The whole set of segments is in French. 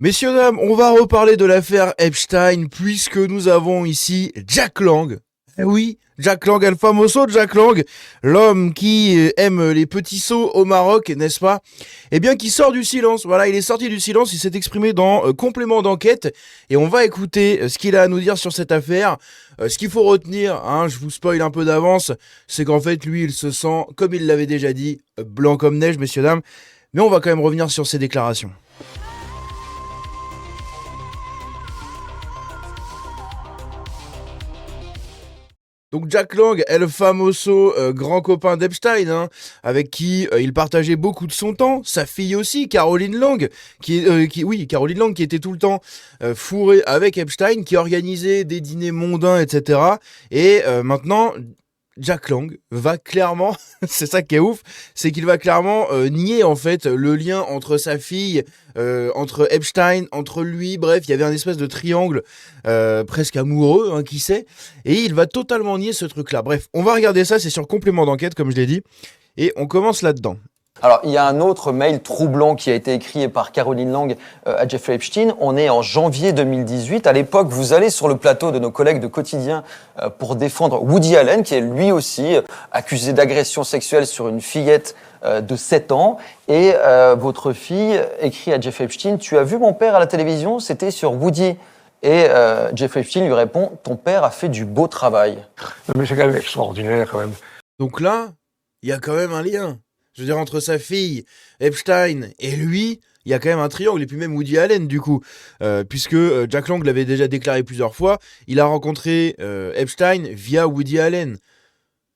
Messieurs, dames, on va reparler de l'affaire Epstein puisque nous avons ici Jack Lang. Eh oui, Jack Lang, el famoso Jack Lang, l'homme qui aime les petits sauts au Maroc, n'est-ce pas? Eh bien, qui sort du silence. Voilà, il est sorti du silence, il s'est exprimé dans Complément d'enquête et on va écouter ce qu'il a à nous dire sur cette affaire. Ce qu'il faut retenir, je vous spoil un peu d'avance, c'est qu'en fait, lui, il se sent, comme il l'avait déjà dit, blanc comme neige, messieurs, dames. Mais on va quand même revenir sur ses déclarations. Donc Jack Lang, el famoso grand copain d'Epstein, avec qui il partageait beaucoup de son temps, sa fille aussi, Caroline Lang, Caroline Lang qui était tout le temps fourrée avec Epstein, qui organisait des dîners mondains, etc. Et maintenant, Jack Lang va clairement, c'est ça qui est ouf, c'est qu'il va clairement nier en fait le lien entre sa fille, entre Epstein, entre lui, bref, il y avait un espèce de triangle presque amoureux, qui sait, et il va totalement nier ce truc-là. Bref, on va regarder ça, c'est sur Complément d'enquête, comme je l'ai dit, et on commence là-dedans. Alors, il y a un autre mail troublant qui a été écrit par Caroline Lang à Jeffrey Epstein. On est en janvier 2018. À l'époque, vous allez sur le plateau de nos collègues de Quotidien pour défendre Woody Allen, qui est lui aussi accusé d'agression sexuelle sur une fillette de 7 ans. Et votre fille écrit à Jeffrey Epstein, « Tu as vu mon père à la télévision? C'était sur Woody. » Et Jeffrey Epstein lui répond, « Ton père a fait du beau travail. » Non, mais c'est quand même extraordinaire, quand même. Donc là, il y a quand même un lien. Je veux dire, entre sa fille, Epstein, et lui, il y a quand même un triangle, et puis même Woody Allen, du coup. Puisque Jack Lang l'avait déjà déclaré plusieurs fois, il a rencontré Epstein via Woody Allen.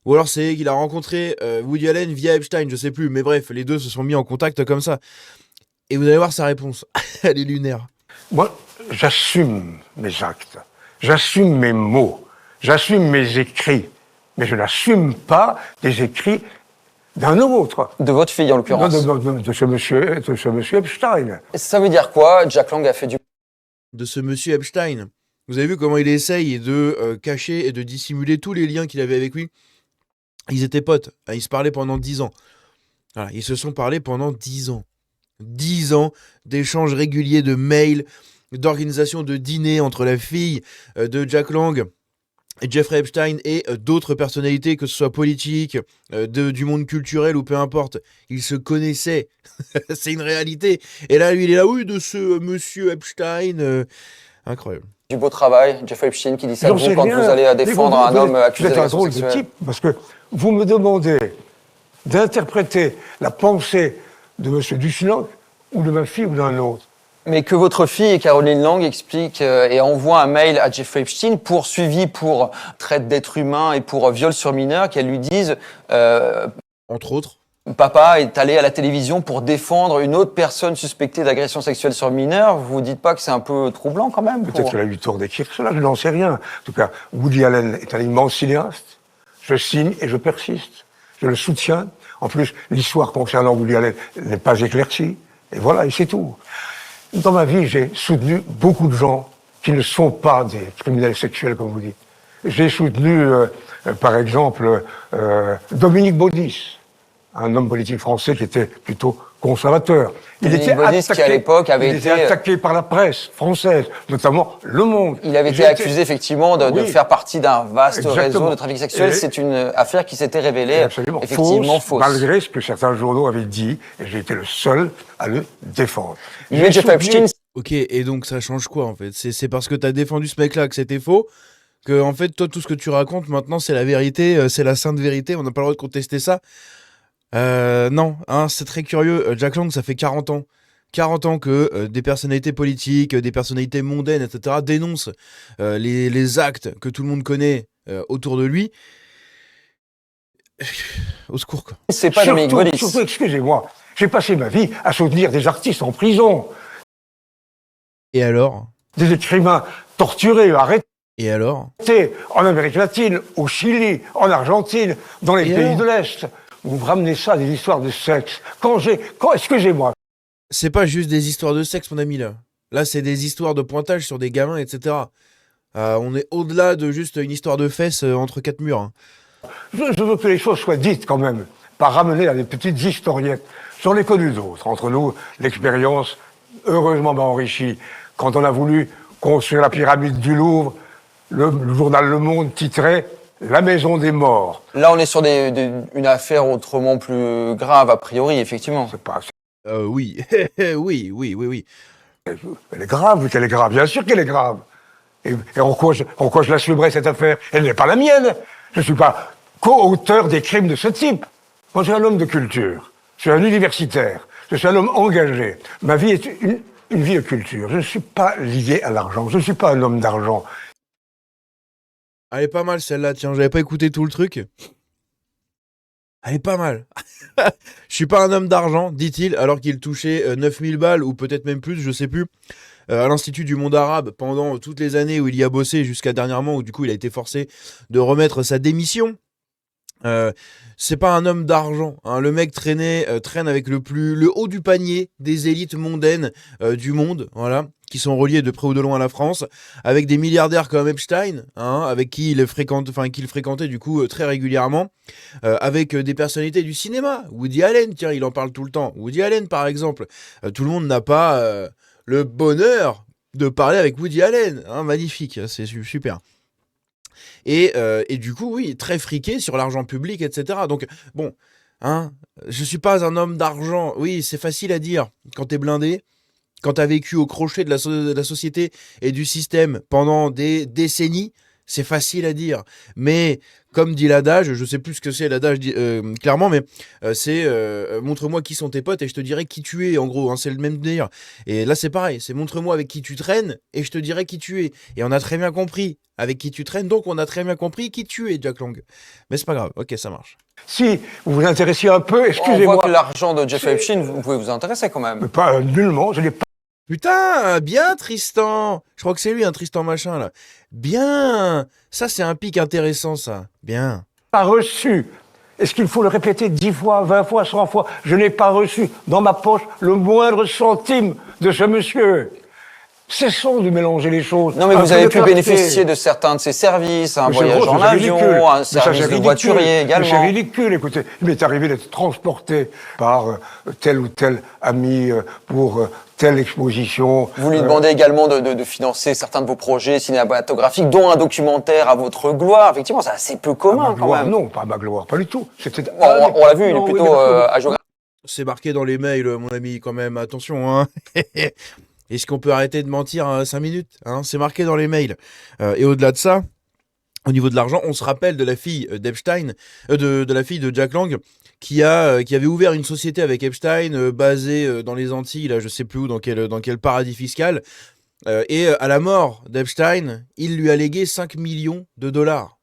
Ou alors c'est qu'il a rencontré Woody Allen via Epstein, je sais plus. Mais bref, les deux se sont mis en contact comme ça. Et vous allez voir sa réponse. Elle est lunaire. Moi, j'assume mes actes, j'assume mes mots, j'assume mes écrits. Mais je n'assume pas des écrits d'un autre. De votre fille, en l'occurrence. De ce monsieur Epstein. Ça veut dire quoi? Jack Lang a fait du... De ce monsieur Epstein. Vous avez vu comment il essaye de cacher et de dissimuler tous les liens qu'il avait avec lui? Ils étaient potes. Ils se parlaient pendant 10 ans. Voilà, ils se sont parlé pendant 10 ans. 10 ans d'échanges réguliers de mails, d'organisation de dîners entre la fille de Jack Lang, Jeffrey Epstein et d'autres personnalités, que ce soit politiques, du monde culturel ou peu importe. Ils se connaissaient. C'est une réalité. Et là, lui, il est là, oui, de ce monsieur Epstein. Incroyable. Du beau travail, Jeffrey Epstein qui dit ça de vous quand vous allez défendre un homme accusé d'agression sexuelle. Vous êtes un drôle de type, parce que vous me demandez d'interpréter la pensée de monsieur Duchesneau ou de ma fille ou d'un autre. Mais que votre fille, Caroline Lang, explique et envoie un mail à Jeffrey Epstein poursuivi pour traite d'êtres humains et pour viol sur mineurs, qu'elle lui dise entre autres, papa est allé à la télévision pour défendre une autre personne suspectée d'agression sexuelle sur mineur. Vous dites pas que c'est un peu troublant quand même? Peut-être qu'elle a eu tort d'écrire cela, je n'en sais rien. En tout cas, Woody Allen est un immense cinéaste. Je signe et je persiste. Je le soutiens. En plus, l'histoire concernant Woody Allen n'est pas éclaircie. Et voilà, et c'est tout. Dans ma vie, j'ai soutenu beaucoup de gens qui ne sont pas des criminels sexuels, comme vous dites. J'ai soutenu, par exemple, Dominique Baudis, un homme politique français qui était plutôt conservateur. Dominique Baudis, qui à l'époque avait été attaqué par la presse française, notamment Le Monde. Il avait été accusé effectivement de faire partie d'un vaste réseau de trafic sexuel. C'est une affaire qui s'était révélée effectivement fausse. Malgré ce que certains journaux avaient dit, et j'ai été le seul à le défendre. Mais Jeffrey Epstein... Ok, et donc ça change quoi en fait? C'est parce que t'as défendu ce mec-là que c'était faux, que en fait toi tout ce que tu racontes maintenant c'est la vérité, c'est la sainte vérité, on n'a pas le droit de contester ça. Non, c'est très curieux. Jack Lang, ça fait 40 ans. 40 ans que des personnalités politiques, des personnalités mondaines, etc. dénoncent les actes que tout le monde connaît autour de lui. Au secours, quoi. C'est pas Dominique Baudis. Surtout, excusez-moi, j'ai passé ma vie à soutenir des artistes en prison. Et alors? Des écrivains torturés, arrêtés. Et alors? En Amérique latine, au Chili, en Argentine, dans les pays de l'Est. Vous me ramenez ça, des histoires de sexe. Excusez-moi. C'est pas juste des histoires de sexe, mon ami, là. Là, c'est des histoires de pointage sur des gamins, etc. On est au-delà de juste une histoire de fesses entre quatre murs. Je veux que les choses soient dites, quand même, pas ramenées à des petites historiettes. J'en ai connu d'autres. Entre nous, l'expérience heureusement enrichi. Quand on a voulu construire la pyramide du Louvre, le journal Le Monde titrait « La maison des morts ». Là, on est sur une affaire autrement plus grave, a priori, effectivement. C'est pas... Oui, oui. Elle est grave, qu'elle est grave. Bien sûr qu'elle est grave. Et en quoi je l'assumerais, cette affaire? Elle n'est pas la mienne. Je ne suis pas co-auteur des crimes de ce type. Moi, je suis un homme de culture. Je suis un universitaire. Je suis un homme engagé. Ma vie est une vie de culture. Je ne suis pas lié à l'argent. Je ne suis pas un homme d'argent. Elle est pas mal celle-là, tiens, j'avais pas écouté tout le truc. Elle est pas mal. Je suis pas un homme d'argent, dit-il, alors qu'il touchait 9000 balles, ou peut-être même plus, je sais plus, à l'Institut du monde arabe pendant toutes les années où il y a bossé, jusqu'à dernièrement, où du coup il a été forcé de remettre sa démission. C'est pas un homme d'argent, hein. Le mec traîne avec le haut du panier des élites mondaines du monde, voilà, qui sont reliés de près ou de loin à la France, avec des milliardaires comme Epstein, hein, avec qui il fréquentait du coup très régulièrement, avec des personnalités du cinéma, Woody Allen, tiens, il en parle tout le temps. Woody Allen, par exemple, tout le monde n'a pas le bonheur de parler avec Woody Allen, hein, magnifique, c'est super. Et du coup, oui, très friqué sur l'argent public, etc. Donc, bon, hein, je suis pas un homme d'argent. Oui, c'est facile à dire quand t'es blindé, quand t'as vécu au crochet de la société et du système pendant des décennies, c'est facile à dire. Mais, comme dit l'adage, je sais plus ce que c'est l'adage clairement, mais c'est montre-moi qui sont tes potes et je te dirai qui tu es, en gros, hein, c'est le même délire. Et là, c'est pareil, c'est montre-moi avec qui tu traînes et je te dirai qui tu es. Et on a très bien compris avec qui tu traînes, donc on a très bien compris qui tu es, Jack Lang. Mais c'est pas grave, ok, ça marche. Si vous vous intéressiez un peu, On excusez-moi. voit que l'argent de Jeffrey Epstein, vous pouvez vous intéresser quand même. Mais pas nullement, je n'ai Putain, bien Tristan. Je crois que c'est lui, un Tristan machin, là. Bien. Ça, c'est un pic intéressant, ça. Bien. pas reçu. Est-ce qu'il faut le répéter 10 fois, 20 fois, 100 fois? Je n'ai pas reçu dans ma poche le moindre centime de ce monsieur. Cessons de mélanger les choses. Non, mais Un vous peu avez de pu clarté. bénéficier de certains de ses services, un Mais c'est voyage drôle, en c'est ridicule. avion, un Mais ça, service c'est de ridicule. voiturier Mais également. c'est ridicule, écoutez. Il m'est arrivé d'être transporté par tel ou tel ami pour telle exposition. Vous lui demandez également de financer certains de vos projets cinématographiques, dont un documentaire à votre gloire. Effectivement, c'est assez peu À commun ma quand gloire, même. non, pas à ma gloire, pas du tout. C'était. Bon, on l'a vu, il est plutôt à géographie. C'est marqué dans les mails, mon ami, quand même. Attention, hein. Est-ce qu'on peut arrêter de mentir 5 minutes, hein? C'est marqué dans les mails. Et au-delà de ça, au niveau de l'argent, on se rappelle de la fille d'Epstein, de la fille de Jack Lang, qui avait ouvert une société avec Epstein, basée dans les Antilles, là, je sais plus où, dans quel paradis fiscal. Et à la mort d'Epstein, il lui a légué 5 millions de dollars.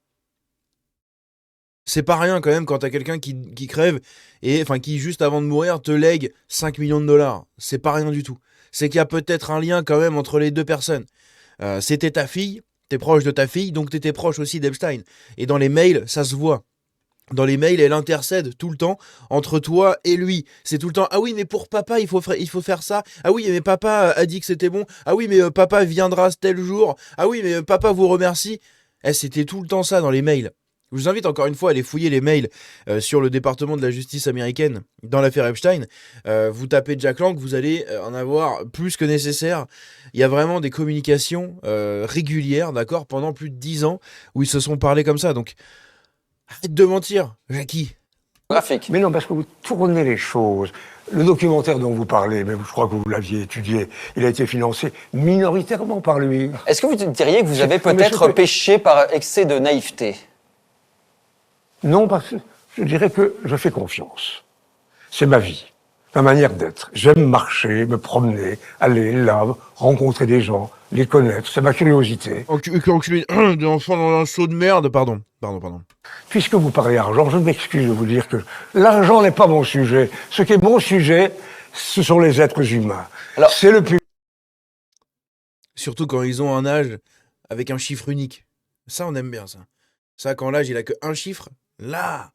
C'est pas rien quand même quand t'as quelqu'un qui crève et enfin qui juste avant de mourir te lègue 5 millions de dollars. C'est pas rien du tout. C'est qu'il y a peut-être un lien quand même entre les deux personnes. C'était ta fille, t'es proche de ta fille, donc t'étais proche aussi d'Epstein. Et dans les mails, ça se voit. Dans les mails, elle intercède tout le temps entre toi et lui. C'est tout le temps, ah oui, mais pour papa, il faut faire ça. Ah oui, mais papa a dit que c'était bon. Ah oui, mais papa viendra tel jour. Ah oui, mais papa vous remercie. C'était tout le temps ça dans les mails. Je vous invite encore une fois à aller fouiller les mails sur le département de la justice américaine dans l'affaire Epstein. Vous tapez Jack Lang, vous allez en avoir plus que nécessaire. Il y a vraiment des communications régulières, d'accord, pendant plus de 10 ans où ils se sont parlé comme ça. Donc, arrête de mentir, Jackie. Mais non, parce que vous tournez les choses. Le documentaire dont vous parlez, mais je crois que vous l'aviez étudié, il a été financé minoritairement par lui. Est-ce que vous diriez que vous avez mais peut-être je- péché par excès de naïveté? Non, parce que je dirais que je fais confiance. C'est ma vie, ma manière d'être. J'aime marcher, me promener, aller là, rencontrer des gens, les connaître. C'est ma curiosité. Enculé d'enfant dans un seau de merde, pardon. Puisque vous parlez argent, je m'excuse de vous dire que l'argent n'est pas mon sujet. Ce qui est mon sujet, ce sont les êtres humains. Alors- C'est le public. Surtout quand ils ont un âge avec un chiffre unique. Ça, on aime bien ça. Ça, quand l'âge, il a que un chiffre, là,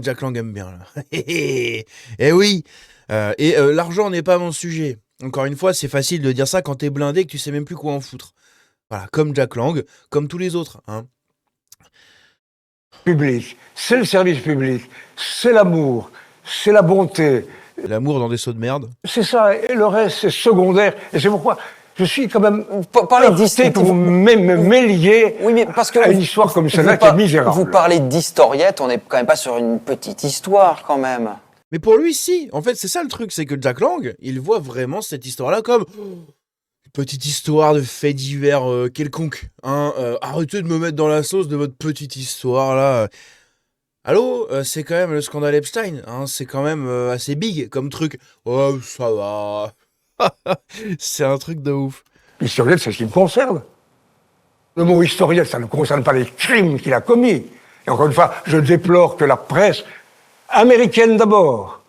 Jack Lang aime bien. Là. Eh oui. L'argent n'est pas mon sujet. Encore une fois, c'est facile de dire ça quand t'es blindé et que tu sais même plus quoi en foutre. Voilà, comme Jack Lang, comme tous les autres. Hein. Public, c'est le service public, c'est l'amour, c'est la bonté, L'amour dans des seaux de merde. C'est ça, et le reste, c'est secondaire. Et c'est pourquoi je suis quand même Parlez heurté que vous me mêliez Oui, mais parce que à une histoire comme celle-là vous qui est par- misérable. Vous parlez d'historiette, on n'est quand même pas sur une petite histoire quand même. Mais pour lui, si. En fait, c'est ça le truc, c'est que Jack Lang, il voit vraiment cette histoire-là comme une petite histoire de fait divers quelconque. Hein. Arrêtez de me mettre dans la sauce de votre petite histoire là. Allô, c'est quand même le scandale Epstein. Hein. C'est quand même assez big comme truc. Oh, ça va. C'est un truc de ouf. L'historiette, c'est ce qui me concerne. Le mot historiette, ça ne concerne pas les crimes qu'il a commis. Et encore une fois, je déplore que la presse, américaine d'abord,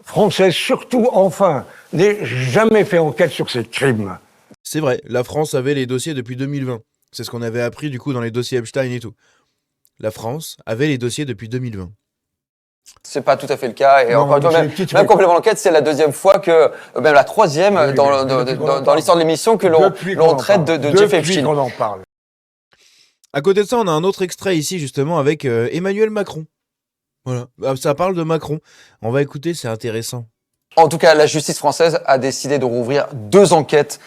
française surtout, enfin, n'ait jamais fait enquête sur ces crimes. C'est vrai, la France avait les dossiers depuis 2020. C'est ce qu'on avait appris du coup dans les dossiers Epstein et tout. La France avait les dossiers depuis 2020. C'est pas tout à fait le cas. Et Non, encore une fois, mais c'est même, des petits même trucs. complément d'enquête, c'est la deuxième fois que, même la troisième Oui, dans l'histoire de l'émission que l'on traite de Jeff Depuis Epstein. qu'on en parle. À côté de ça, on a un autre extrait ici justement avec Emmanuel Macron. Voilà, ça parle de Macron. On va écouter, c'est intéressant. En tout cas, la justice française a décidé de rouvrir 2 enquêtes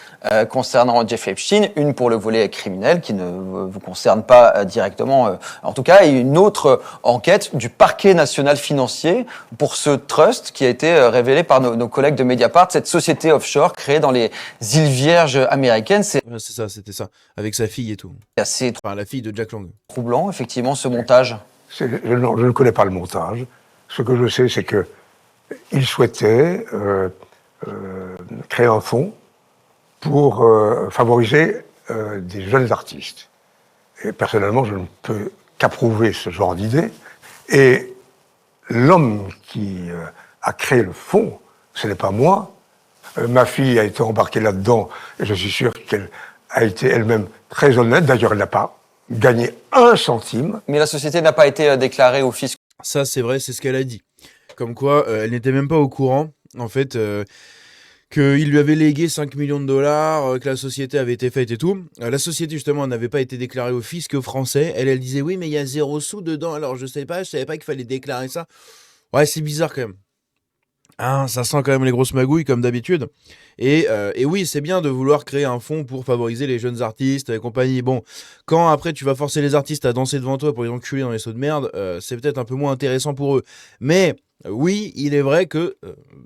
concernant Jeff Epstein, une pour le volet criminel qui ne vous concerne pas directement en tout cas, et une autre enquête du parquet national financier pour ce trust qui a été révélé par nos collègues de Mediapart, cette société offshore créée dans les îles Vierges américaines. C'est Ouais, c'est ça, c'était ça. Avec sa fille et tout. assez Enfin, la fille de Jack Lang. troublant, effectivement, ce montage. Je ne connais pas le montage. Ce que je sais, c'est que il souhaitait créer un fonds pour favoriser des jeunes artistes. Et personnellement, je ne peux qu'approuver ce genre d'idée. Et l'homme qui a créé le fonds, ce n'est pas moi. Ma fille a été embarquée là-dedans, et je suis sûr qu'elle a été elle-même très honnête. D'ailleurs, elle n'a pas gagné 1 centime. Mais la société n'a pas été déclarée au fisc. Ça, c'est vrai, c'est ce qu'elle a dit. Comme quoi, elle n'était même pas au courant, en fait, qu'il lui avait légué 5 millions de dollars, que la société avait été faite et tout. La société, justement, n'avait pas été déclarée au fisc français. Elle disait, oui, mais il y a 0 sous dedans, alors je savais pas qu'il fallait déclarer ça. Ouais, c'est bizarre quand même. Hein, ça sent quand même les grosses magouilles, comme d'habitude. Et oui, c'est bien de vouloir créer un fonds pour favoriser les jeunes artistes et compagnie. Bon, quand après tu vas forcer les artistes à danser devant toi pour les enculer dans les seaux de merde, c'est peut-être un peu moins intéressant pour eux. Mais oui, il est vrai que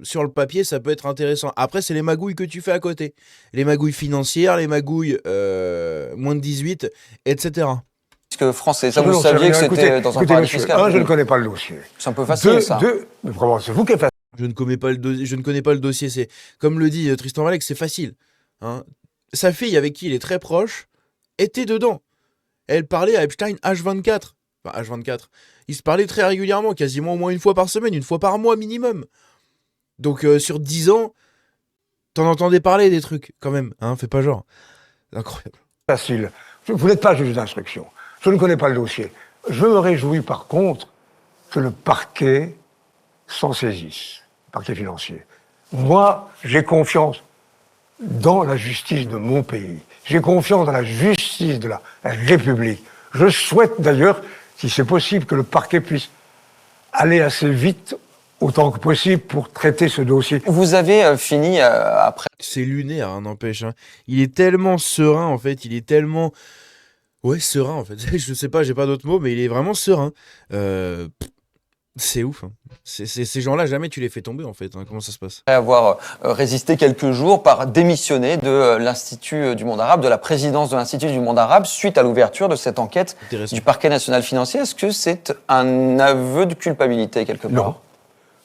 sur le papier, ça peut être intéressant. Après, c'est les magouilles que tu fais à côté. Les magouilles financières, les magouilles moins de 18, etc. Français. Ça, Je vous n'en sais saviez que rien. c'était dans un Écoutez, paradis monsieur, fiscal. je ne connais pas le dossier. C'est un peu facile, ça. Mais vraiment, c'est vous qui êtes Je ne connais pas le dossier. C'est comme le dit Tristan Valek, c'est facile. Hein. Sa fille, avec qui il est très proche, était dedans. Elle parlait à Epstein H24. Enfin, H24. Ils se parlaient très régulièrement, quasiment au moins une fois par semaine, une fois par mois minimum. Donc sur 10 ans, t'en entendais parler des trucs, quand même. Hein, fais pas genre. Incroyable. facile. Vous n'êtes pas juge d'instruction. Je ne connais pas le dossier. Je me réjouis par contre que le parquet s'en saisisse, le parquet financier. Moi, j'ai confiance dans la justice de mon pays. J'ai confiance dans la justice de la République. Je souhaite d'ailleurs, si c'est possible, que le parquet puisse aller assez vite, autant que possible, pour traiter ce dossier. Vous avez fini après. C'est lunaire, hein, n'empêche. Hein. Il est tellement serein, en fait. Il est tellement... Ouais, serein, en fait. Je sais pas, j'ai pas d'autres mots, mais il est vraiment serein. C'est ouf. Hein. Ces gens-là, jamais tu les fais tomber, en fait. Hein. Comment ça se passe? Avoir résisté quelques jours par démissionner de l'Institut du monde arabe, de la présidence de l'Institut du monde arabe, suite à l'ouverture de cette enquête Intéressant. du parquet national financier. Est-ce que c'est un aveu de culpabilité quelque part? Non.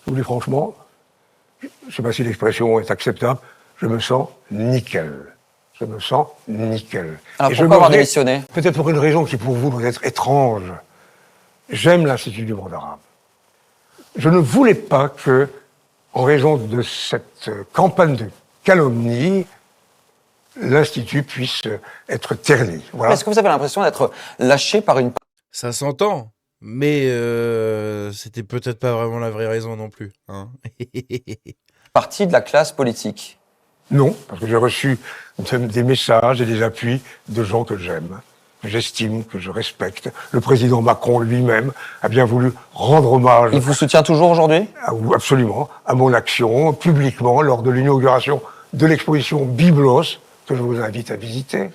Je vous dis franchement, je ne sais pas si l'expression est acceptable, je me sens nickel. Je me sens nickel. Alors Et je pourquoi me avoir ré- démissionné? Peut-être pour une raison qui pour vous doit être étrange. J'aime l'Institut du monde arabe. Je ne voulais pas que, en raison de cette campagne de calomnie, l'Institut puisse être terni. Voilà. Est-ce que vous avez l'impression d'être lâché par une Ça s'entend, mais c'était peut-être pas vraiment la vraie raison non plus. Hein. partie de la classe politique? Non, parce que j'ai reçu des messages et des appuis de gens que j'aime. que j'estime, que je respecte. Le président Macron lui-même a bien voulu rendre hommage. Il vous soutient toujours aujourd'hui ? Absolument, à mon action, publiquement, lors de l'inauguration de l'exposition Biblos, que je vous invite à visiter.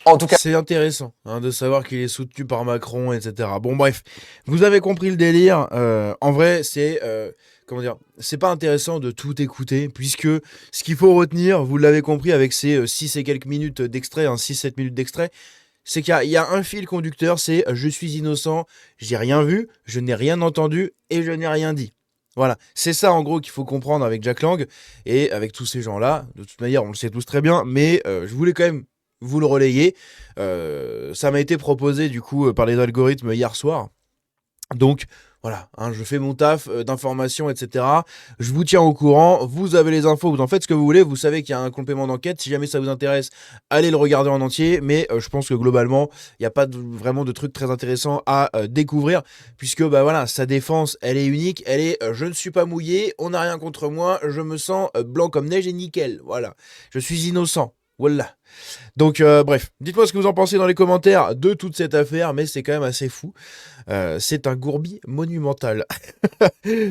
En tout cas, C'est intéressant de savoir qu'il est soutenu par Macron, etc. Bon, bref, vous avez compris le délire. En vrai, comment dire, c'est pas intéressant de tout écouter, puisque ce qu'il faut retenir, vous l'avez compris avec ces 6 et quelques minutes d'extrait, 6-7 minutes d'extrait, c'est qu'il y a un fil conducteur, c'est je suis innocent, j'ai rien vu, je n'ai rien entendu et je n'ai rien dit. Voilà, c'est ça en gros qu'il faut comprendre avec Jack Lang et avec tous ces gens-là. De toute manière, on le sait tous très bien, mais je voulais quand même vous le relayer. Ça m'a été proposé du coup par les algorithmes hier soir. Donc voilà, je fais mon taf d'information, etc. Je vous tiens au courant, vous avez les infos, vous en faites ce que vous voulez, vous savez qu'il y a un complément d'enquête, si jamais ça vous intéresse, allez le regarder en entier, mais je pense que globalement, il n'y a pas vraiment de trucs très intéressants à découvrir, puisque bah voilà, sa défense, elle est unique, elle est je ne suis pas mouillé, on n'a rien contre moi, je me sens blanc comme neige et nickel, voilà, je suis innocent, voilà. Donc bref, dites-moi ce que vous en pensez dans les commentaires de toute cette affaire, mais c'est quand même assez fou. C'est un gourbi monumental.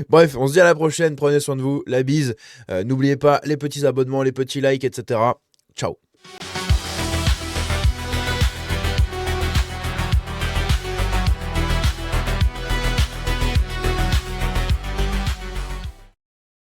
Bref, on se dit à la prochaine, prenez soin de vous, la bise. N'oubliez pas les petits abonnements, les petits likes, etc. Ciao.